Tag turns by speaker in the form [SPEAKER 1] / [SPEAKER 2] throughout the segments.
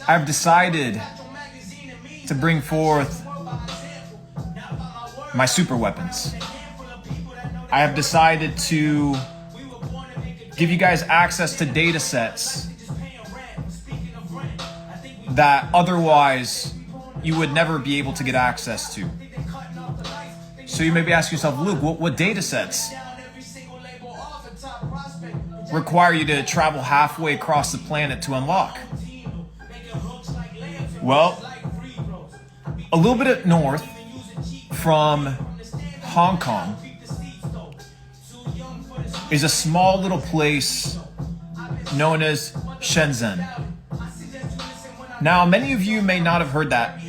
[SPEAKER 1] I've decided to bring forth my super weapons. I have decided to give you guys access to data sets that otherwise you would never be able to get access to. So you may be asking yourself, Luke, what data sets require you to travel halfway across the planet to unlock? Well, a little bit north from Hong Kong is a small little place known as Shenzhen. Now, many of you may not have heard that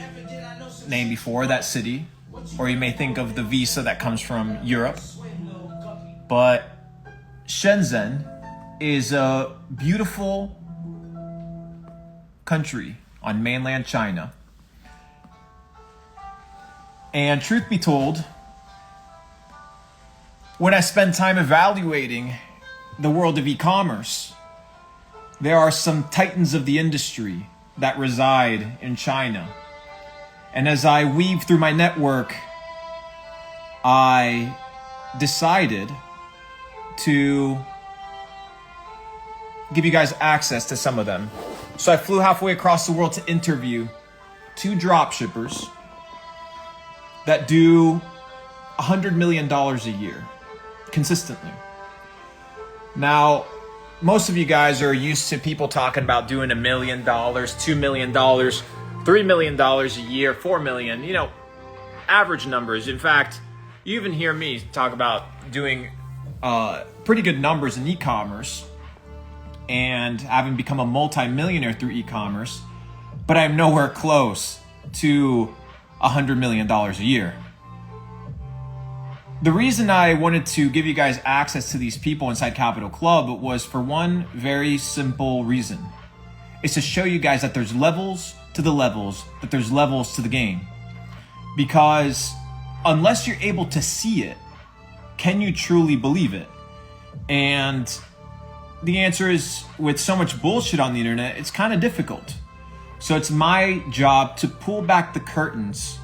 [SPEAKER 1] name before, that city, or you may think of the visa that comes from Europe. But Shenzhen is a beautiful country on mainland China. And truth be told, when I spend time evaluating the world of e-commerce, there are some titans of the industry that reside in China. And as I weave through my network, I decided to give you guys access to some of them. So I flew halfway across the world to interview 2 dropshippers that do $100 million a year consistently. Now, most of you guys are used to people talking about doing $1 million, $2 million, $3 million a year, $4 million, average numbers. In fact, you even hear me talk about doing pretty good numbers in e-commerce and having become a multi-millionaire through e-commerce, but I'm nowhere close to $100 million a year. The reason I wanted to give you guys access to these people inside Capital Club was for one very simple reason. It's to show you guys that there's levels to the levels, that there's levels to the game. Because unless you're able to see it, can you truly believe it? And the answer is, with so much bullshit on the internet, it's kind of difficult. So it's my job to pull back the curtains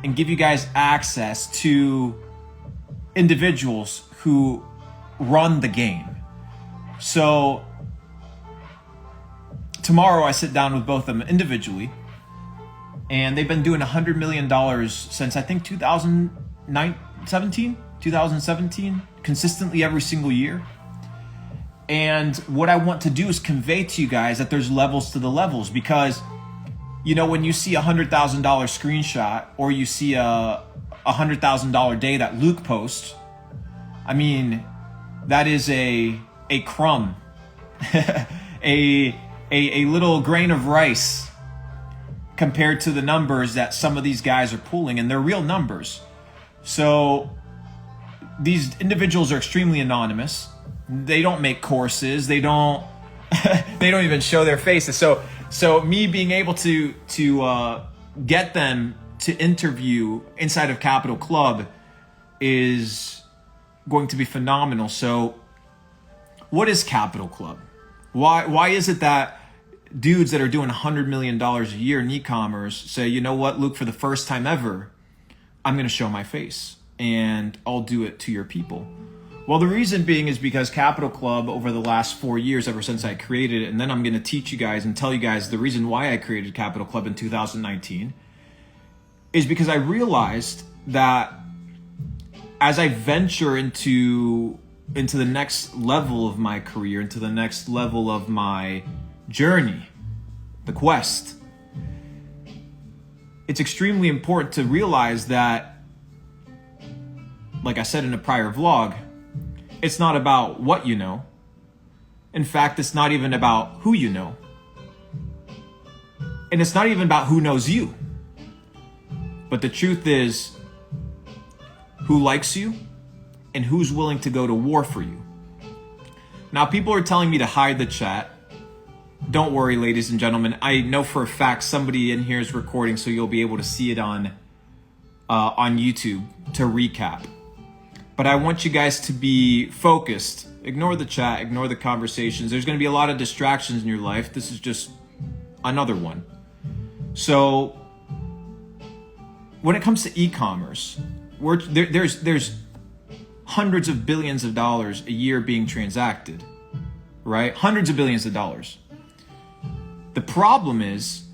[SPEAKER 1] and give you guys access to individuals who run the game. So tomorrow I sit down with both of them individually, and they've been doing $100 million since I think 2017, consistently every single year. And what I want to do is convey to you guys that there's levels to the levels, because when you see $100,000 screenshot, or you see a $100,000 day that Luke posts, I mean, that is a crumb, a little grain of rice compared to the numbers that some of these guys are pulling, and they're real numbers. So these individuals are extremely anonymous. They don't make courses. They don't even show their faces. So me being able to get them to interview inside of Capital Club is going to be phenomenal. So what is Capital Club? Why is it that dudes that are doing $100 million a year in e-commerce say, you know what, Luke, for the first time ever, I'm going to show my face and I'll do it to your people? Well, the reason being is because Capital Club, over the last 4 years, ever since I created it, and then I'm going to teach you guys and tell you guys the reason why I created Capital Club in 2019, is because I realized that as I venture into the next level of my career, into the next level of my journey, the quest, it's extremely important to realize that, like I said in a prior vlog, it's not about what you know. In fact, it's not even about who you know. And it's not even about who knows you. But the truth is, who likes you and who's willing to go to war for you. Now, people are telling me to hide the chat. Don't worry, ladies and gentlemen. I know for a fact somebody in here is recording, so you'll be able to see it on YouTube to recap. But I want you guys to be focused. Ignore the chat, ignore the conversations. There's going to be a lot of distractions in your life. This is just another one. So when it comes to e-commerce, there's hundreds of billions of dollars a year being transacted, right? Hundreds of billions of dollars. The problem is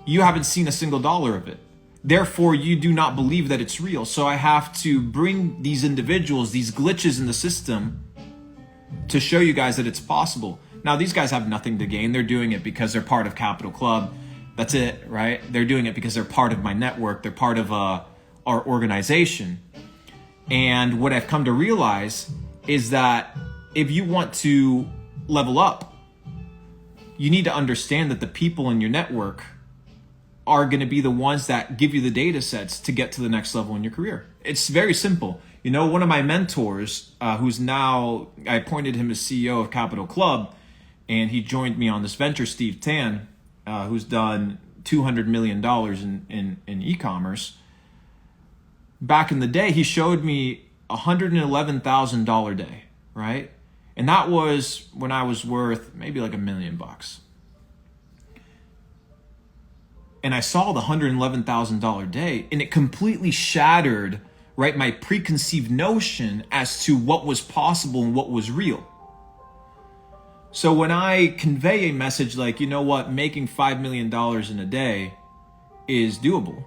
[SPEAKER 1] you haven't seen a single dollar of it. Therefore, you do not believe that it's real. So I have to bring these individuals, these glitches in the system, to show you guys that it's possible. Now, these guys have nothing to gain. They're doing it because they're part of Capital Club. That's it, right? They're doing it because they're part of my network. They're part of our organization. And what I've come to realize is that if you want to level up, you need to understand that the people in your network are going to be the ones that give you the data sets to get to the next level in your career. It's very simple. You know, one of my mentors, who's now, I appointed him as CEO of Capital Club, and he joined me on this venture, Steve Tan, who's done $200 million in e-commerce. Back in the day, he showed me $111,000 day, right? And that was when I was worth maybe like $1 million. And I saw the $111,000 day, and it completely shattered, right, my preconceived notion as to what was possible and what was real. So when I convey a message like, you know what, making $5 million in a day is doable,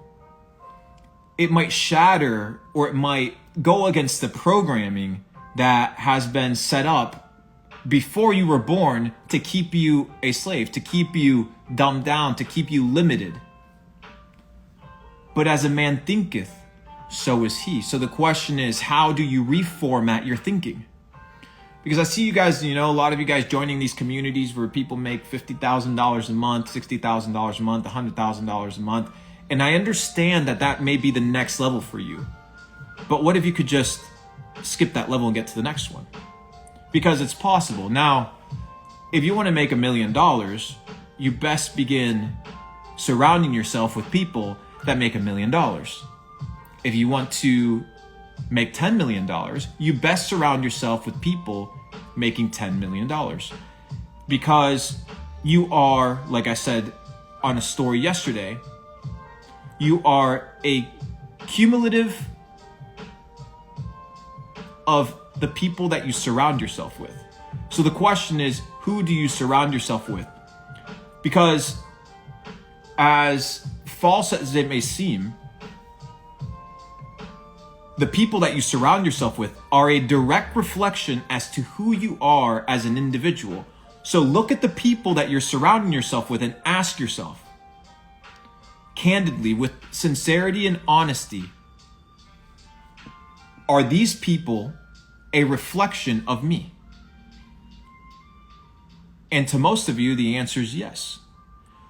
[SPEAKER 1] it might shatter, or it might go against the programming that has been set up before you were born to keep you a slave, to keep you dumbed down, to keep you limited. But as a man thinketh, so is he. So the question is, how do you reformat your thinking? Because I see you guys, you know, a lot of you guys joining these communities where people make $50,000 a month, $60,000 a month, $100,000 a month. And I understand that that may be the next level for you. But what if you could just skip that level and get to the next one? Because it's possible. Now, if you want to make $1 million, you best begin surrounding yourself with people that make $1 million. If you want to make $10 million, you best surround yourself with people making $10 million. Because you are, like I said on a story yesterday, you are a cumulative of the people that you surround yourself with. So the question is, who do you surround yourself with? Because as false as it may seem, the people that you surround yourself with are a direct reflection as to who you are as an individual. So look at the people that you're surrounding yourself with and ask yourself, candidly, with sincerity and honesty, are these people a reflection of me? And to most of you, the answer is yes.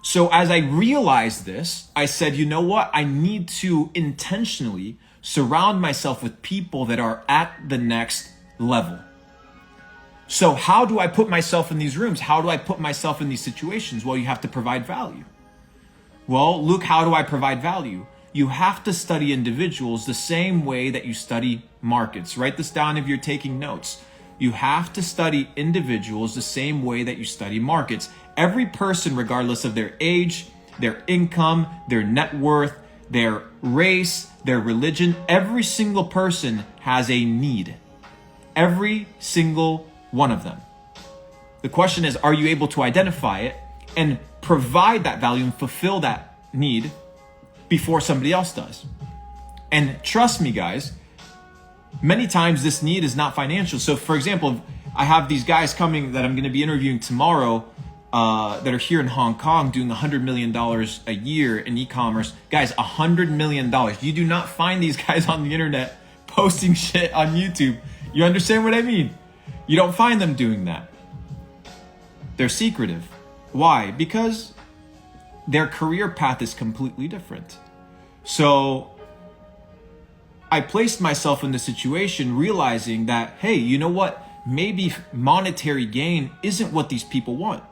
[SPEAKER 1] So as I realized this, I said, you know what? I need to intentionally surround myself with people that are at the next level. So how do I put myself in these rooms? How do I put myself in these situations? Well, you have to provide value. Well, Luke, how do I provide value? You have to study individuals the same way that you study markets. Write this down if you're taking notes. You have to study individuals the same way that you study markets. Every person, regardless of their age, their income, their net worth, their race, their religion, every single person has a need. Every single one of them. The question is, are you able to identify it and provide that value and fulfill that need before somebody else does? And trust me, guys, many times this need is not financial. So for example, I have these guys coming that I'm going to be interviewing tomorrow that are here in Hong Kong doing $100 million a year in e-commerce. Guys, $100 million. You do not find these guys on the internet posting shit on YouTube. You understand what I mean? You don't find them doing that. They're secretive. Why? Because their career path is completely different. So I placed myself in the situation realizing that, hey, you know what? Maybe monetary gain isn't what these people want.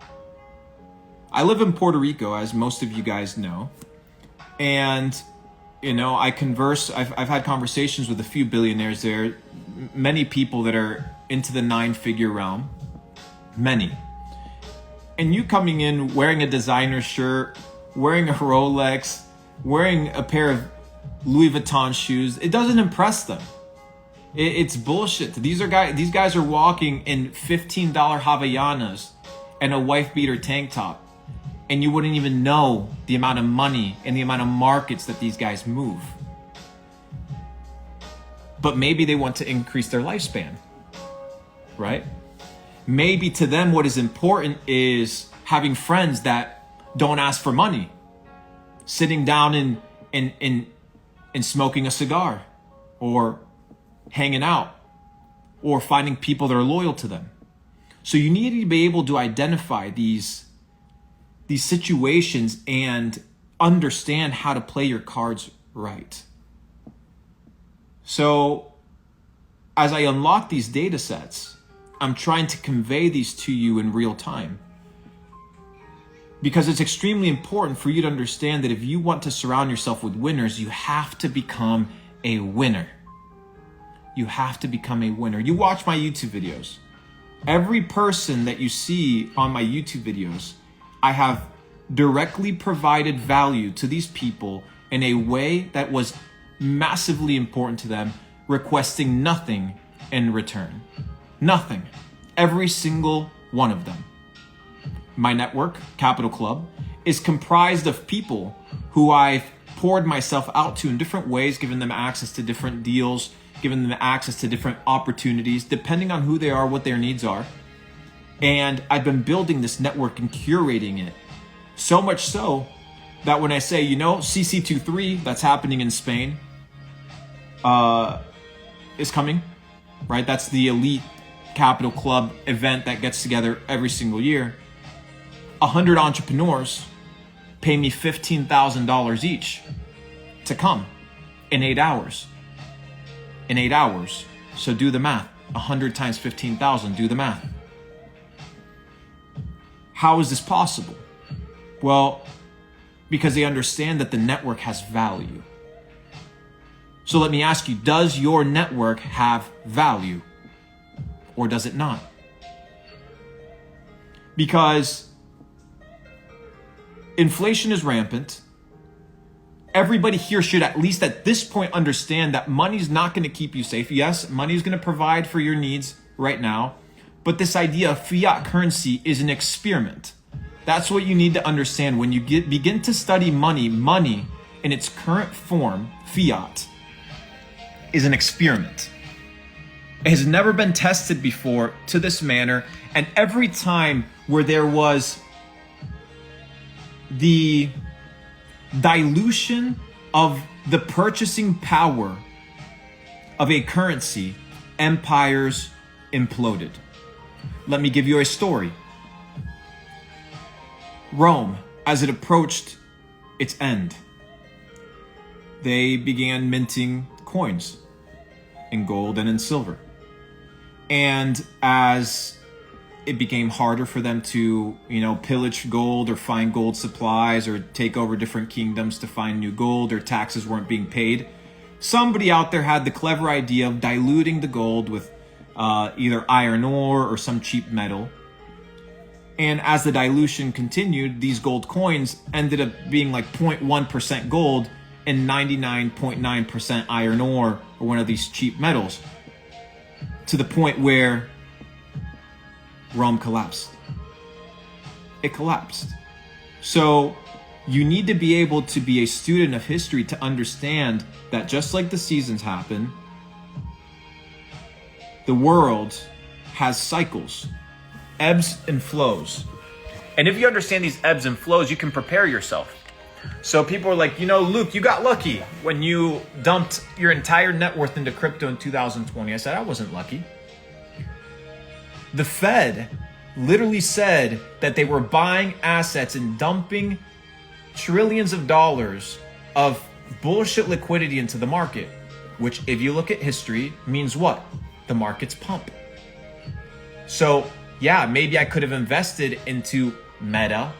[SPEAKER 1] I live in Puerto Rico, as most of you guys know. And, you know, I've had conversations with a few billionaires there, many people that are into the 9-figure realm, many. And you coming in wearing a designer shirt, wearing a Rolex, wearing a pair of Louis Vuitton shoes, it doesn't impress them. It's bullshit. These guys are walking in $15 Havaianas and a wife beater tank top, and you wouldn't even know the amount of money and the amount of markets that these guys move. But maybe they want to increase their lifespan, right? Maybe to them what is important is having friends that don't ask for money, sitting down and smoking a cigar, or hanging out, or finding people that are loyal to them. So you need to be able to identify these situations and understand how to play your cards right. So as I unlock these data sets, I'm trying to convey these to you in real time. Because it's extremely important for you to understand that if you want to surround yourself with winners, you have to become a winner. You have to become a winner. You watch my YouTube videos. Every person that you see on my YouTube videos, I have directly provided value to these people in a way that was massively important to them, requesting nothing in return. Nothing. Every single one of them. My network, Capital Club, is comprised of people who I've poured myself out to in different ways, giving them access to different deals, giving them access to different opportunities, depending on who they are, what their needs are. And I've been building this network and curating it. So much so that when I say, CC23, that's happening in Spain, is coming, right? That's the elite Capital Club event that gets together every single year. 100 entrepreneurs pay me $15,000 each to come in 8 hours. In 8 hours. So do the math. 100 times 15,000, do the math. How is this possible? Well, because they understand that the network has value. So let me ask you, does your network have value? Or does it not? Because inflation is rampant. Everybody here should at least at this point understand that money is not going to keep you safe. Yes, money is going to provide for your needs right now. But this idea of fiat currency is an experiment. That's what you need to understand. When you begin to study money in its current form, fiat, is an experiment. It has never been tested before to this manner. And every time where there was the dilution of the purchasing power of a currency, empires imploded. Let me give you a story. Rome, as it approached its end, they began minting coins in gold and in silver. And as it became harder for them to, pillage gold or find gold supplies or take over different kingdoms to find new gold, or taxes weren't being paid, somebody out there had the clever idea of diluting the gold with either iron ore or some cheap metal. And as the dilution continued, these gold coins ended up being like 0.1% gold and 99.9% iron ore or one of these cheap metals, to the point where Rome collapsed. It collapsed. So you need to be able to be a student of history to understand that just like the seasons happen, the world has cycles, ebbs and flows. And if you understand these ebbs and flows, you can prepare yourself. So people are like, Luke, you got lucky when you dumped your entire net worth into crypto in 2020. I said, I wasn't lucky. The Fed literally said that they were buying assets and dumping trillions of dollars of bullshit liquidity into the market, which if you look at history means what? The markets pump. So yeah, maybe I could have invested into Meta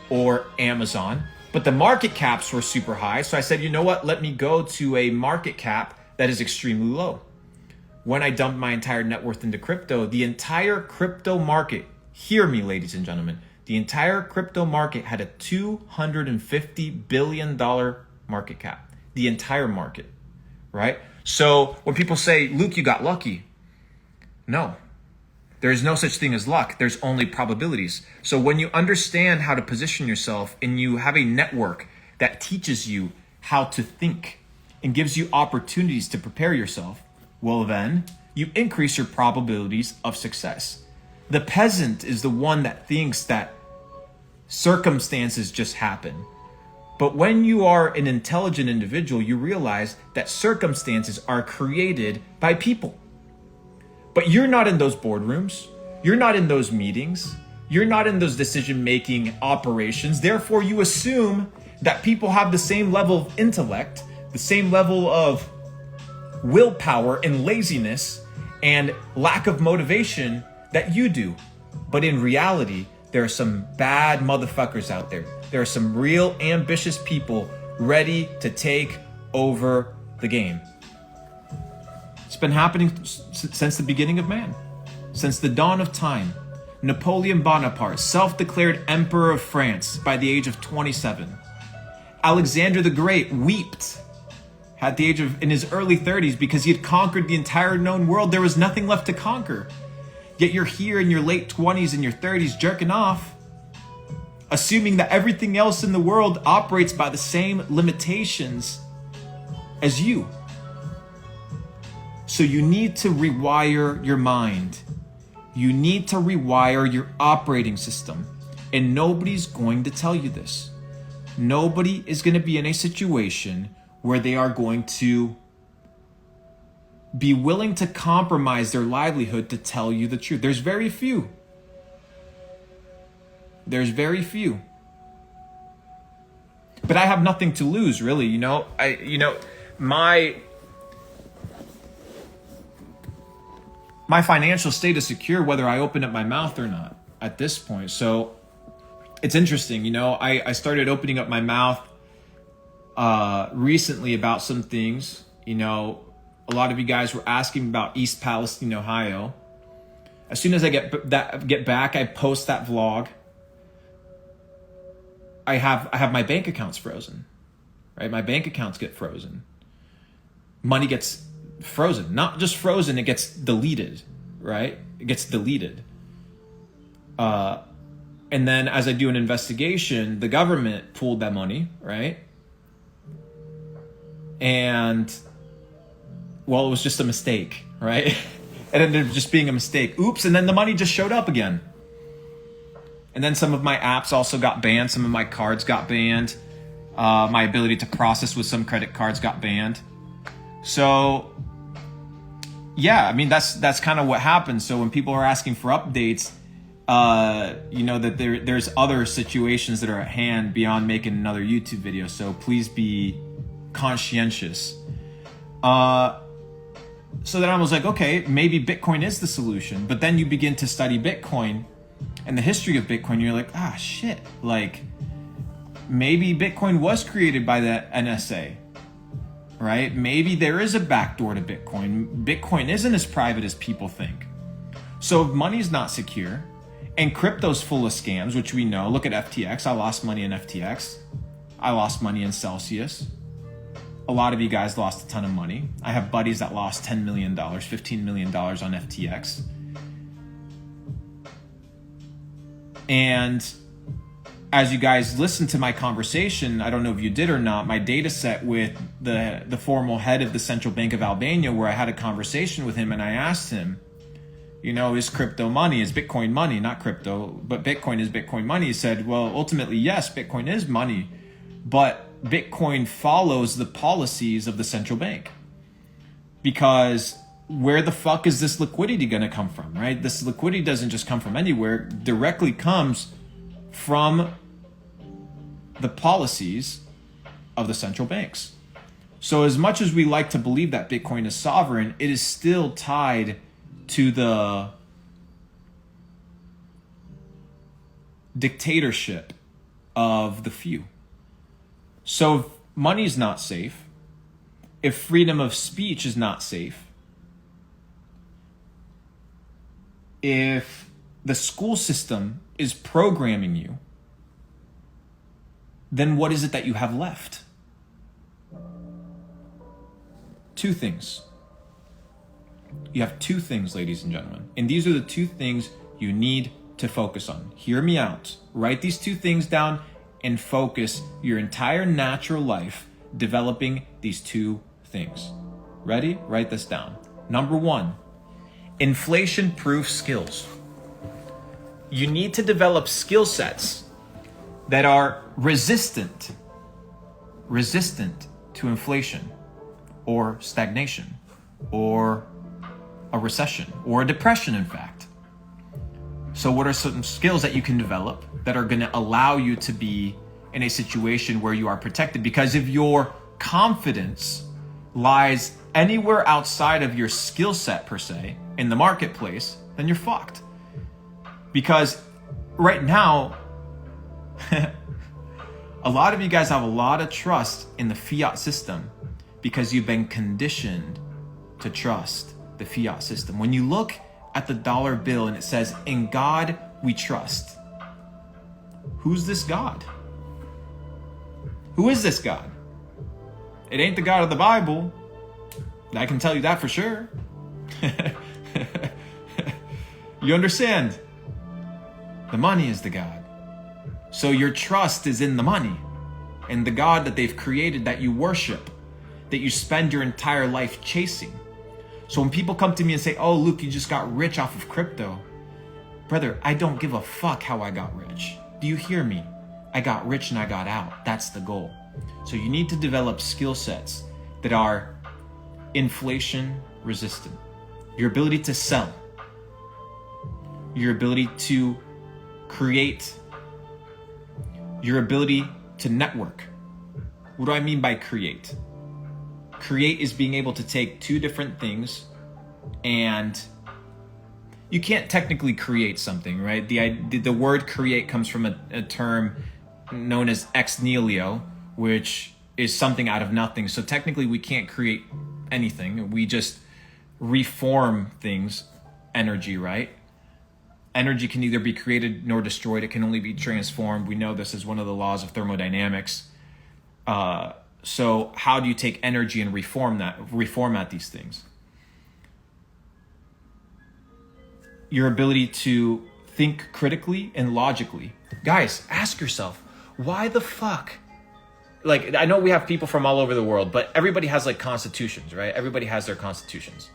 [SPEAKER 1] or Amazon, but the market caps were super high. So I said, you know what? Let me go to a market cap that is extremely low. When I dumped my entire net worth into crypto, the entire crypto market, hear me, ladies and gentlemen, The entire crypto market had a $250 billion market cap. The entire market, right? So when people say, Luke, you got lucky. No, there is no such thing as luck. There's only probabilities. So when you understand how to position yourself and you have a network that teaches you how to think and gives you opportunities to prepare yourself, well then you increase your probabilities of success. The peasant is the one that thinks that circumstances just happen. But when you are an intelligent individual, you realize that circumstances are created by people. But you're not in those boardrooms. You're not in those meetings. You're not in those decision-making operations. Therefore, you assume that people have the same level of intellect, the same level of willpower and laziness and lack of motivation that you do. But in reality, there are some bad motherfuckers out there. There are some real ambitious people ready to take over the game. It's been happening since the beginning of man, since the dawn of time. Napoleon Bonaparte, self-declared Emperor of France by the age of 27. Alexander the Great wept at the age of, in his early 30s, because he had conquered the entire known world. There was nothing left to conquer. Yet you're here in your late 20s and your 30s jerking off, assuming that everything else in the world operates by the same limitations as you. So you need to rewire your mind. You need to rewire your operating system. And nobody's going to tell you this. Nobody is going to be in a situation where they are going to be willing to compromise their livelihood to tell you the truth. There's very few. There's very few. But I have nothing to lose, really. My financial state is secure whether I open up my mouth or not at this point. So it's interesting, I started opening up my mouth recently about some things. A lot of you guys were asking about East Palestine, Ohio. As soon as I get back, I post that vlog. I have my bank accounts frozen, right? My bank accounts get frozen. Money gets frozen, not just frozen, it gets deleted, right? It gets deleted. And then as I do an investigation, the government pulled that money, right? And well, it was just a mistake, right? It ended up just being a mistake. Oops, and then the money just showed up again. And then some of my apps also got banned. Some of my cards got banned. My ability to process with some credit cards got banned. So, yeah, that's kind of what happened. So when people are asking for updates, that there's other situations that are at hand beyond making another YouTube video. So please be conscientious. So then I was like, okay, maybe Bitcoin is the solution. But then you begin to study Bitcoin and the history of Bitcoin. You're like, shit. Like, maybe Bitcoin was created by the NSA, right? Maybe there is a backdoor to Bitcoin. Bitcoin isn't as private as people think. So if money's not secure and crypto's full of scams, which we know, look at FTX. I lost money in FTX. I lost money in Celsius. A lot of you guys lost a ton of money. I have buddies that lost $10 million, $15 million on FTX. And as you guys listened to my conversation, I don't know if you did or not, my data set with the formal head of the Central Bank of Albania, where I had a conversation with him and I asked him, is crypto money? Is Bitcoin money? Not crypto, but Bitcoin is Bitcoin money. He said, well, ultimately, yes, Bitcoin is money, but Bitcoin follows the policies of the central bank, because where the fuck is this liquidity going to come from, right? This liquidity doesn't just come from anywhere. It directly comes from the policies of the central banks. So as much as we like to believe that Bitcoin is sovereign, it is still tied to the dictatorship of the few. So if money is not safe, if freedom of speech is not safe, if the school system is programming you, then what is it that you have left? Two things. You have two things, ladies and gentlemen. And these are the two things you need to focus on. Hear me out. Write these two things down and focus your entire natural life developing these two things. Ready? Write this down. Number one, inflation-proof skills. You need to develop skill sets that are resistant to inflation or stagnation or a recession or a depression, in fact. So what are some skills that you can develop that are going to allow you to be in a situation where you are protected? Because if your confidence lies anywhere outside of your skill set, per se, in the marketplace, then you're fucked. Because right now, a lot of you guys have a lot of trust in the fiat system because you've been conditioned to trust the fiat system. When you look at the dollar bill and it says, "In God we trust," who's this God? Who is this God? It ain't the God of the Bible. I can tell you that for sure. You understand? The money is the God. So your trust is in the money and the God that they've created, that you worship, that you spend your entire life chasing. So when people come to me and say, "Oh, Luke, you just got rich off of crypto." Brother, I don't give a fuck how I got rich. Do you hear me? I got rich and I got out. That's the goal. So you need to develop skill sets that are inflation resistant. Your ability to sell. Your ability to create. Your ability to network. What do I mean by create? Create is being able to take two different things, and you can't technically create something, right? The word create comes from a term known as ex nihilo, which is something out of nothing. So technically we can't create anything. We just reform things, energy, right? Energy can neither be created nor destroyed. It can only be transformed. We know this is one of the laws of thermodynamics. So how do you take energy and reformat these things? Your ability to think critically and logically. Guys, ask yourself, why the fuck? Like, I know we have people from all over the world, but everybody has like constitutions, right? Everybody has their constitutions.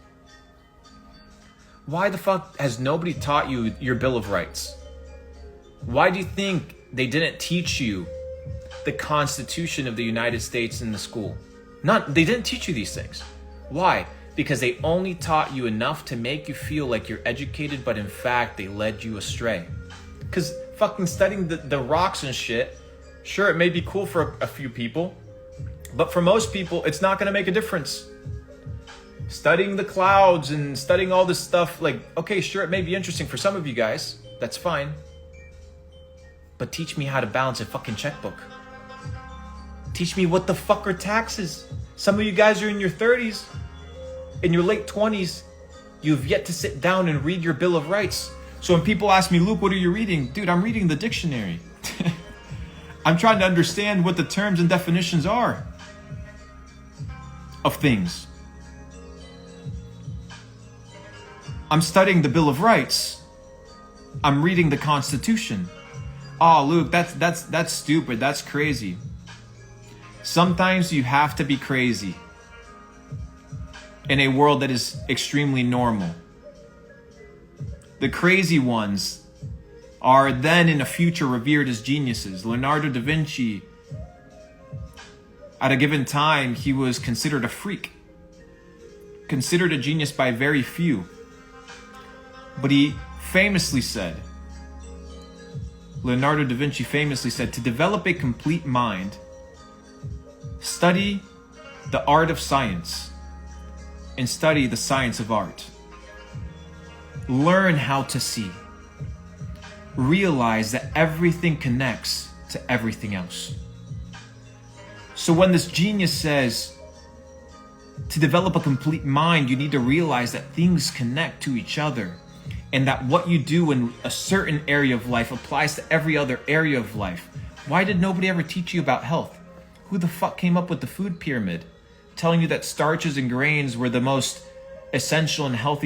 [SPEAKER 1] Why the fuck has nobody taught you your Bill of Rights? Why do you think they didn't teach you the Constitution of the United States in the school? They didn't teach you these things. Why? Because they only taught you enough to make you feel like you're educated, but in fact, they led you astray. Because fucking studying the rocks and shit, sure, it may be cool for a few people, but for most people, it's not going to make a difference. Studying the clouds and studying all this stuff, like, okay, sure, it may be interesting for some of you guys. That's fine. But teach me how to balance a fucking checkbook. Teach me what the fuck are taxes. Some of you guys are in your 30s, in your late 20s. You've yet to sit down and read your Bill of Rights. So when people ask me, "Luke, what are you reading?" Dude, I'm reading the dictionary. I'm trying to understand what the terms and definitions are of things. I'm studying the Bill of Rights. I'm reading the Constitution. Oh, Luke, that's stupid. That's crazy. Sometimes you have to be crazy in a world that is extremely normal. The crazy ones are then in the future revered as geniuses. Leonardo da Vinci, at a given time, he was considered a freak, considered a genius by very few. But he famously said, Leonardo da Vinci famously said, to develop a complete mind, study the art of science and study the science of art. Learn how to see. Realize that everything connects to everything else. So when this genius says, to develop a complete mind, you need to realize that things connect to each other. and that what you do in a certain area of life applies to every other area of life. Why did nobody ever teach you about health? Who the fuck came up with the food pyramid, telling you that starches and grains were the most essential and healthy